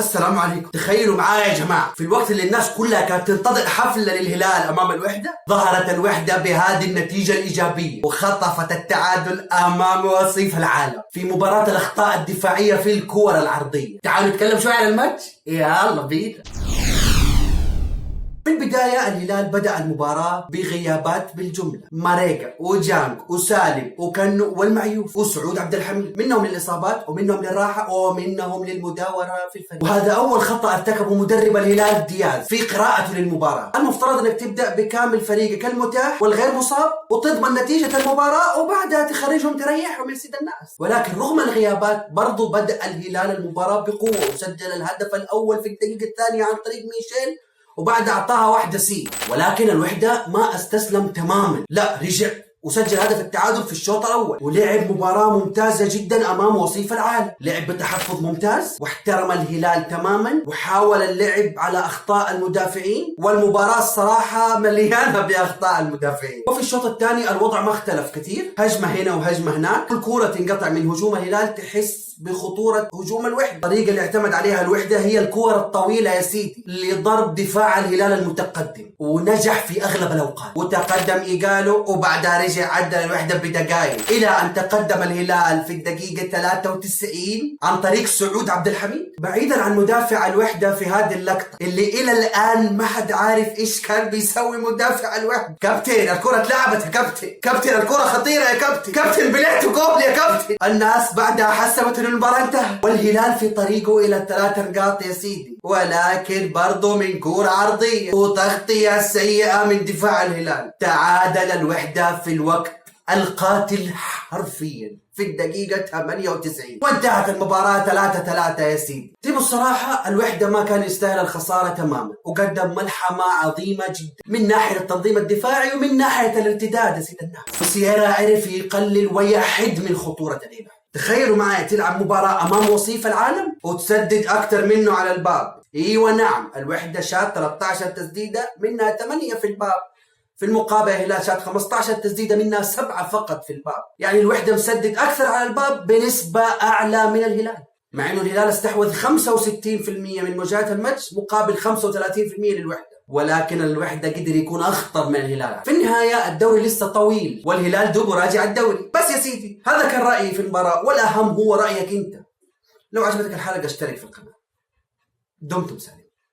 السلام عليكم. تخيلوا معايا يا جماعة، في الوقت اللي الناس كلها كانت تنتظر حفلة للهلال أمام الوحدة، ظهرت الوحدة بهذه النتيجة الإيجابية وخطفت التعادل أمام وصيف العالم في مباراة الأخطاء الدفاعية في الكور العرضية. تعالوا نتكلم شوي عن الماتش. يلا بينا. في البداية الهلال بدأ المباراة بغيابات بالجملة: ماريكا وجانج وسالم وكنو والمعيوف وسعود عبد الحميد، منهم للإصابات ومنهم للراحة ومنهم للمداورة في الفريق. وهذا أول خطأ ارتكبه مدرب الهلال دياز في قراءته للمباراة. المفترض أنك تبدأ بكامل فريقك المتاح والغير مصاب وتضمن نتيجة المباراة وبعدها تخرجهم تريحهم يسيد الناس، ولكن رغم الغيابات برضو بدأ الهلال المباراة بقوة وسجل الهدف الأول في الدقيقة الثانية عن طريق ميشيل وبعد أعطاها واحدة سي. ولكن الوحدة ما استسلم تماما، لا، رجع وسجل هدف التعادل في الشوط الأول ولعب مباراة ممتازة جدا أمام وصيف العالم. لعب بتحفظ ممتاز واحترم الهلال تماما وحاول اللعب على أخطاء المدافعين، والمباراة الصراحة مليانة بأخطاء المدافعين. وفي الشوط الثاني الوضع ما اختلف كثير، هجمة هنا وهجمة هناك، كل كورة تنقطع من هجوم الهلال تحس بخطورة هجوم الوحدة. الطريقة اللي اعتمد عليها الوحدة هي الكورة الطويلة يا سيدي لضرب دفاع الهلال المتقدم، ونجح في أغلب الأوقات وتقدم إيجالو وبعدها رجع عدل الوحدة بدقائق إلى أن تقدم الهلال في الدقيقة 93 عن طريق سعود عبد الحميد. بعيدا عن مدافع الوحدة في هذه اللقطة اللي إلى الآن ما حد عارف إيش كان بيسوي مدافع الوحدة. كابتن الكرة اتلعبت يا كابتن، كابتن الكرة خطيرة يا كابتن، كابتن بلعت جول يا كابتن. الناس بعدها حسبت إن المباراة انتهت والهلال في طريقه إلى 3 نقاط يا سيدي، ولكن برضه من كورة عرضية وتغطية سيئة من دفاع الهلال تعادل الوحدة في الوقت القاتل حرفيا في الدقيقة 98 وانتهت المباراة 3-3 يا سيدي. الصراحة الوحدة ما كان يستاهل الخسارة تماما وقدم ملحمة عظيمة جدا من ناحية التنظيم الدفاعي ومن ناحية الارتداد يا سيد الناس. وسيرا عرف يقلل ويحد من خطورة الهلال. تخيلوا معي تلعب مباراة أمام وصيف العالم وتسدد أكتر منه على الباب. ايوه نعم، الوحدة شات 13 تسديدة منها 8 في الباب، في المقابل الهلال شات 15 تسديدة منها 7 فقط في الباب. يعني الوحدة مسدد أكثر على الباب بنسبة أعلى من الهلال، مع أنه الهلال استحوذ 65% من مواجهات الماتش مقابل 35% للوحدة، ولكن الوحدة قدر يكون أخطر من الهلال. في النهاية الدوري لسه طويل والهلال دوب راجع الدوري. بس يا سيدي هذا كان رأيي في المباراة، والأهم هو رأيك أنت. لو عجبتك الحلقة اشترك في القناة. دمتم سالمين.